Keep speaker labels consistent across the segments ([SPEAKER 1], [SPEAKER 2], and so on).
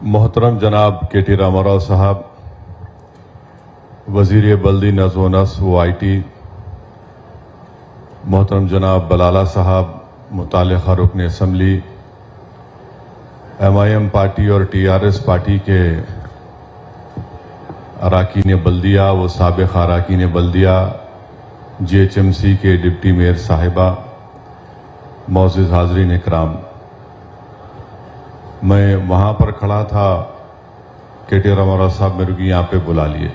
[SPEAKER 1] محترم جناب کے ٹی راما راؤ صاحب، وزیر بلدی نظم و نسق و آئی ٹی، محترم جناب بلالہ صاحب، متعلقہ رکن اسمبلی، ایم پارٹی اور TRS پارٹی کے اراکین بلدیہ و سابق اراکین بلدیہ، GHMC کے ڈپٹی میئر صاحبہ، معزز حاضرین اکرام، میں وہاں پر کھڑا تھا، کے ٹی راما راؤ صاحب میرے کو یہاں پہ بلا لیے۔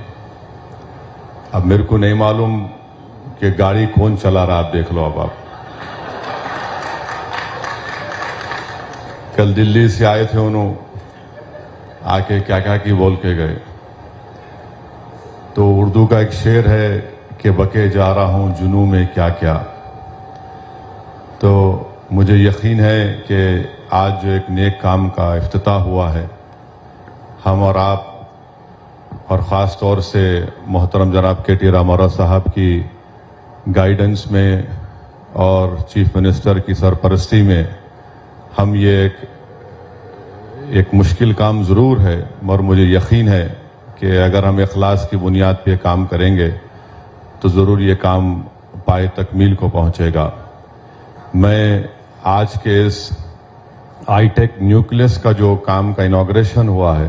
[SPEAKER 1] اب میرے کو نہیں معلوم کہ گاڑی کون چلا رہا، آپ دیکھ لو۔ اب آپ کل دلی سے آئے تھے، انہوں آ کے کیا کیا کی بول کے گئے۔ تو اردو کا ایک شعر ہے کہ بکے جا رہا ہوں جنوں میں کیا کیا۔ تو مجھے یقین ہے کہ آج جو ایک نیک کام کا افتتاح ہوا ہے، ہم اور آپ اور خاص طور سے محترم جناب کے ٹی راما راؤ صاحب کی گائیڈنس میں اور چیف منسٹر کی سرپرستی میں ہم یہ ایک مشکل کام ضرور ہے، اور مجھے یقین ہے کہ اگر ہم اخلاص کی بنیاد پہ کام کریں گے تو ضرور یہ کام پائے تکمیل کو پہنچے گا۔ میں آج کے اس آئی ٹیک نیوکلیس کا جو کام کا انوگریشن ہوا ہے،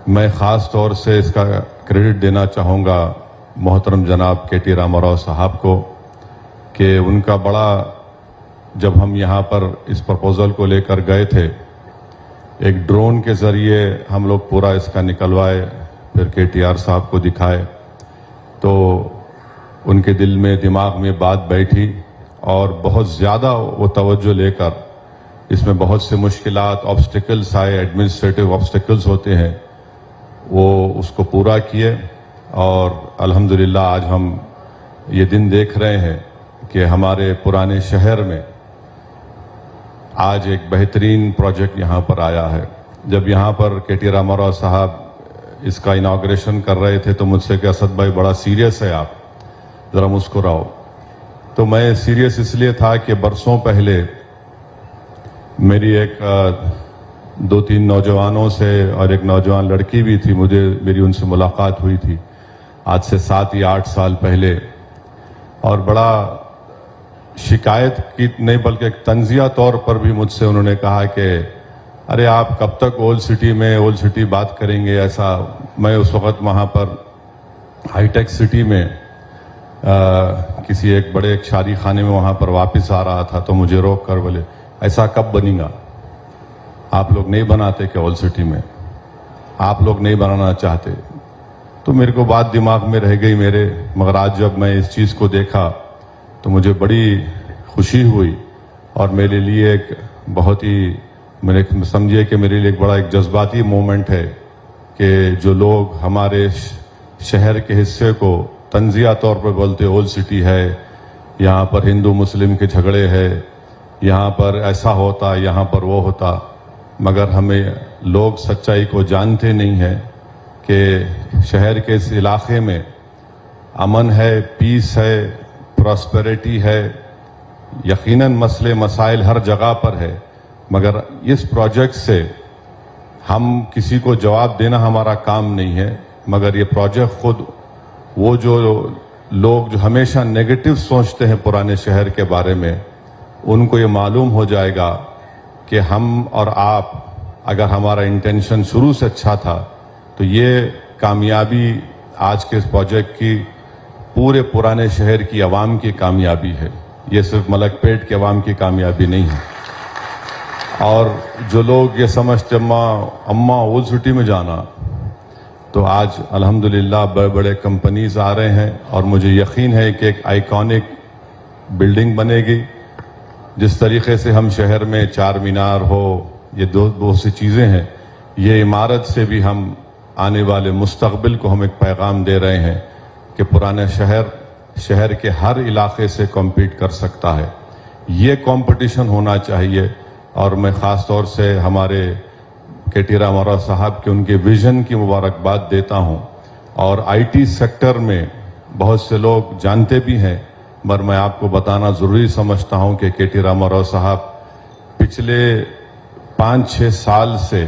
[SPEAKER 1] میں خاص طور سے اس کا کریڈٹ دینا چاہوں گا محترم جناب کے ٹی راما راؤ صاحب کو، کہ ان کا بڑا، جب ہم یہاں پر اس پرپوزل کو لے کر گئے تھے، ایک ڈرون کے ذریعے ہم لوگ پورا اس کا نکلوائے، پھر KTR صاحب کو دکھائے، تو ان کے دل میں دماغ میں بات بیٹھی، اور بہت زیادہ وہ توجہ لے کر اس میں بہت سے مشکلات، آبسٹیکلز آئے، ایڈمنسٹریٹو آبسٹیکلز ہوتے ہیں، وہ اس کو پورا کیے، اور الحمدللہ آج ہم یہ دن دیکھ رہے ہیں کہ ہمارے پرانے شہر میں آج ایک بہترین پروجیکٹ یہاں پر آیا ہے۔ جب یہاں پر کے ٹی راما راؤ صاحب اس کا انوگریشن کر رہے تھے تو مجھ سے کہ اسد بھائی بڑا سیریس ہے، آپ ذرا مسکراؤ۔ تو میں سیریس اس لیے تھا کہ برسوں پہلے میری ایک 2-3 نوجوانوں سے اور ایک نوجوان لڑکی بھی تھی، میری ان سے ملاقات ہوئی تھی آج سے 7 یا 8 سال پہلے، اور بڑا شکایت کی نہیں بلکہ ایک تنزیہ طور پر بھی مجھ سے انہوں نے کہا کہ ارے آپ کب تک اولڈ سٹی بات کریں گے ایسا۔ میں اس وقت وہاں پر ہائی ٹیک سٹی میں کسی ایک بڑے ایک شادی خانے میں وہاں پر واپس آ رہا تھا، تو مجھے روک کر بولے ایسا کب بنے گا، آپ لوگ نہیں بناتے کہ اولڈ سٹی میں، آپ لوگ نہیں بنانا چاہتے۔ تو میرے کو بات دماغ میں رہ گئی میرے، مگر آج جب میں اس چیز کو دیکھا تو مجھے بڑی خوشی ہوئی، اور میرے لیے ایک بہت ہی، میں سمجھیے کہ میرے لیے ایک بڑا ایک جذباتی مومنٹ ہے کہ جو لوگ ہمارے شہر کے حصے کو تنزیہ طور پر بولتے اولڈ سٹی ہے، یہاں پر ہندو مسلم کے جھگڑے ہے، یہاں پر ایسا ہوتا، یہاں پر وہ ہوتا، مگر ہمیں لوگ سچائی کو جانتے نہیں ہیں کہ شہر کے اس علاقے میں امن ہے، پیس ہے، پراسپیرٹی ہے، یقیناً مسئلے مسائل ہر جگہ پر ہے، مگر اس پروجیکٹ سے ہم کسی کو جواب دینا ہمارا کام نہیں ہے، مگر یہ پروجیکٹ خود وہ جو لوگ جو ہمیشہ نیگیٹو سوچتے ہیں پرانے شہر کے بارے میں، ان کو یہ معلوم ہو جائے گا کہ ہم اور آپ، اگر ہمارا انٹینشن شروع سے اچھا تھا تو یہ کامیابی آج کے اس پروجیکٹ کی پورے پرانے شہر کی عوام کی کامیابی ہے، یہ صرف ملک پیٹ کے عوام کی کامیابی نہیں ہے۔ اور جو لوگ یہ سمجھتے اماں اولڈ سٹی میں جانا، تو آج الحمدللہ بڑے بڑے کمپنیز آ رہے ہیں، اور مجھے یقین ہے کہ ایک آئیکونک بلڈنگ بنے گی۔ جس طریقے سے ہم شہر میں چار مینار ہو، یہ بہت سی چیزیں ہیں، یہ عمارت سے بھی ہم آنے والے مستقبل کو ہم ایک پیغام دے رہے ہیں کہ پرانا شہر کے ہر علاقے سے کمپیٹ کر سکتا ہے۔ یہ کمپٹیشن ہونا چاہیے، اور میں خاص طور سے ہمارے کے ٹی راما راؤ صاحب کے ان کے ویژن کی مبارکباد دیتا ہوں، اور آئی ٹی سیکٹر میں بہت سے لوگ جانتے بھی ہیں، مگر میں آپ کو بتانا ضروری سمجھتا ہوں کہ کے ٹی راما راؤ صاحب پچھلے 5-6 سال سے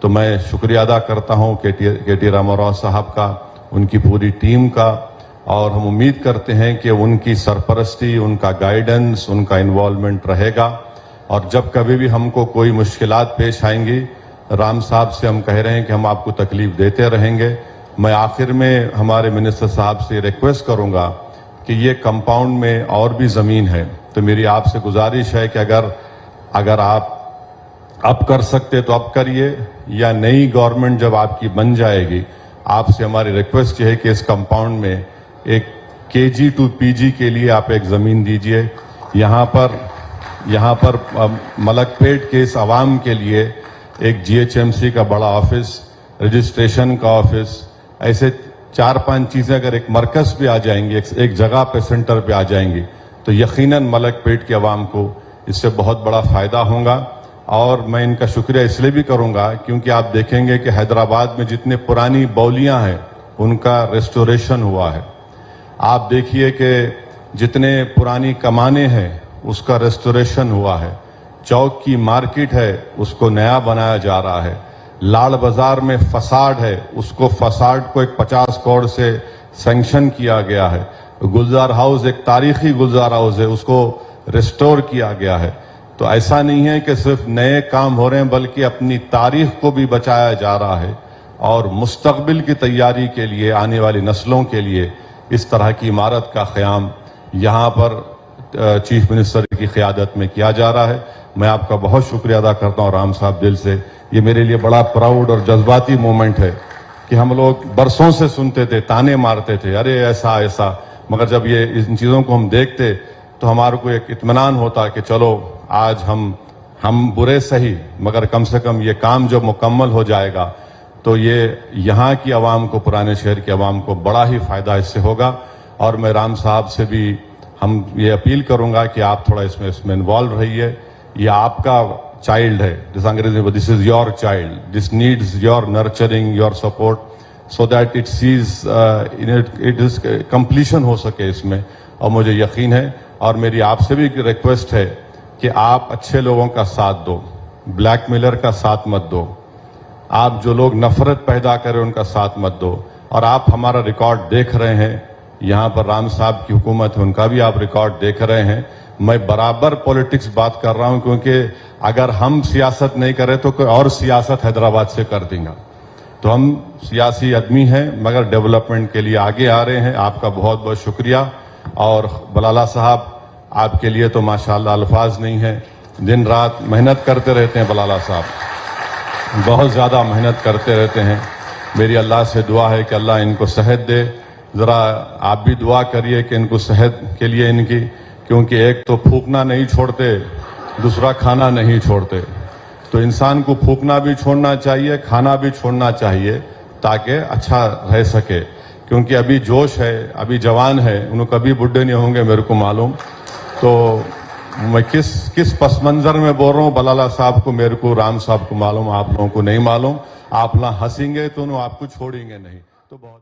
[SPEAKER 1] تو میں شکریہ ادا کرتا ہوں کے ٹی راما راؤ صاحب کا، ان کی پوری ٹیم کا، اور ہم امید کرتے ہیں کہ ان کی سرپرستی، ان کا گائیڈنس، ان کا انوالومنٹ رہے گا، اور جب کبھی بھی ہم کو کوئی مشکلات پیش آئیں گی، رام صاحب سے ہم کہہ رہے ہیں کہ ہم آپ کو تکلیف دیتے رہیں گے۔ میں آخر میں ہمارے منسٹر صاحب سے ریکویسٹ کروں گا کہ یہ کمپاؤنڈ میں اور بھی زمین ہے، تو میری آپ سے گزارش ہے کہ اگر آپ اب کر سکتے تو اب کریے، یا نئی گورنمنٹ جب آپ کی بن جائے گی، آپ سے ہماری ریکویسٹ یہ ہے کہ اس کمپاؤنڈ میں ایک KG to PG کے لیے آپ ایک زمین دیجئے۔ یہاں پر ملک پیٹ کے اس عوام کے لیے ایک GHMC کا بڑا آفس، رجسٹریشن کا آفس، ایسے 4-5 چیزیں اگر ایک مرکز پہ آ جائیں گی، ایک جگہ پہ سینٹر پہ آ جائیں گی، تو یقیناً ملک پیٹ کے عوام کو اس سے بہت بڑا فائدہ ہوگا۔ اور میں ان کا شکریہ اس لیے بھی کروں گا کیونکہ آپ دیکھیں گے کہ حیدرآباد میں جتنے پرانی بولیاں ہیں ان کا ریسٹوریشن ہوا ہے۔ آپ دیکھیے کہ جتنے پرانی کمانے ہیں اس کا ریسٹوریشن ہوا ہے، چوک کی مارکیٹ ہے اس کو نیا بنایا جا رہا ہے، لاڑ بازار میں فساڈ ہے اس کو ایک 50 کروڑ سے سینکشن کیا گیا ہے، گلزار ہاؤس ایک تاریخی گلزار ہاؤس ہے اس کو ریسٹور کیا گیا ہے۔ تو ایسا نہیں ہے کہ صرف نئے کام ہو رہے ہیں بلکہ اپنی تاریخ کو بھی بچایا جا رہا ہے، اور مستقبل کی تیاری کے لیے، آنے والی نسلوں کے لیے اس طرح کی عمارت کا قیام یہاں پر چیف منسٹر کی قیادت میں کیا جا رہا ہے۔ میں آپ کا بہت شکریہ ادا کرتا ہوں رام صاحب دل سے۔ یہ میرے لیے بڑا پراؤڈ اور جذباتی مومنٹ ہے کہ ہم لوگ برسوں سے سنتے تھے، تانے مارتے تھے، ارے ایسا، مگر جب یہ ان چیزوں کو ہم دیکھتے تو ہمارے کو ایک اطمینان ہوتا کہ چلو آج ہم برے سہی مگر کم سے کم یہ کام جب مکمل ہو جائے گا تو یہ یہاں کی عوام کو، پرانے شہر کی عوام کو بڑا ہی فائدہ اس سے ہوگا۔ اور میں رام صاحب سے بھی ہم یہ اپیل کروں گا کہ آپ تھوڑا اس میں انوالو رہیے۔ یہ آپ کا چائلڈ ہے، جس انگریزی میں this is your child, this needs your nurturing, your support, so that it is completion ہو سکے اس میں۔ اور مجھے یقین ہے، اور میری آپ سے بھی ریکویسٹ ہے کہ آپ اچھے لوگوں کا ساتھ دو، بلیک میلر کا ساتھ مت دو، آپ جو لوگ نفرت پیدا کریں ان کا ساتھ مت دو۔ اور آپ ہمارا ریکارڈ دیکھ رہے ہیں، یہاں پر رام صاحب کی حکومت ہے، ان کا بھی آپ ریکارڈ دیکھ رہے ہیں۔ میں برابر پولیٹکس بات کر رہا ہوں کیونکہ اگر ہم سیاست نہیں کریں تو کوئی اور سیاست حیدرآباد سے کر دیں گا۔ تو ہم سیاسی آدمی ہیں مگر ڈیولپمنٹ کے لیے آگے آ رہے ہیں۔ آپ کا بہت بہت شکریہ۔ اور بلالہ صاحب، آپ کے لیے تو ماشاءاللہ الفاظ نہیں ہیں، دن رات محنت کرتے رہتے ہیں بلالہ صاحب، بہت زیادہ محنت کرتے رہتے ہیں۔ میری اللہ سے دعا ہے کہ اللہ ان کو صحت دے۔ ذرا آپ بھی دعا کریے کہ ان کو صحت کے لیے ان کی، کیونکہ ایک تو پھونکنا نہیں چھوڑتے، دوسرا کھانا نہیں چھوڑتے۔ تو انسان کو پھونکنا بھی چھوڑنا چاہیے، کھانا بھی چھوڑنا چاہیے تاکہ اچھا رہ سکے، کیونکہ ابھی جوش ہے، ابھی جوان ہے، انہوں کبھی بڈھے نہیں ہوں گے میرے کو معلوم۔ تو میں کس پس منظر میں بول رہا ہوں، بلالہ صاحب کو، میرے کو، رام صاحب کو معلوم، آپ لوگوں کو نہیں معلوم۔ آپ نہ ہنسیں گے تو انہوں آپ کو چھوڑیں گے نہیں۔ تو بہت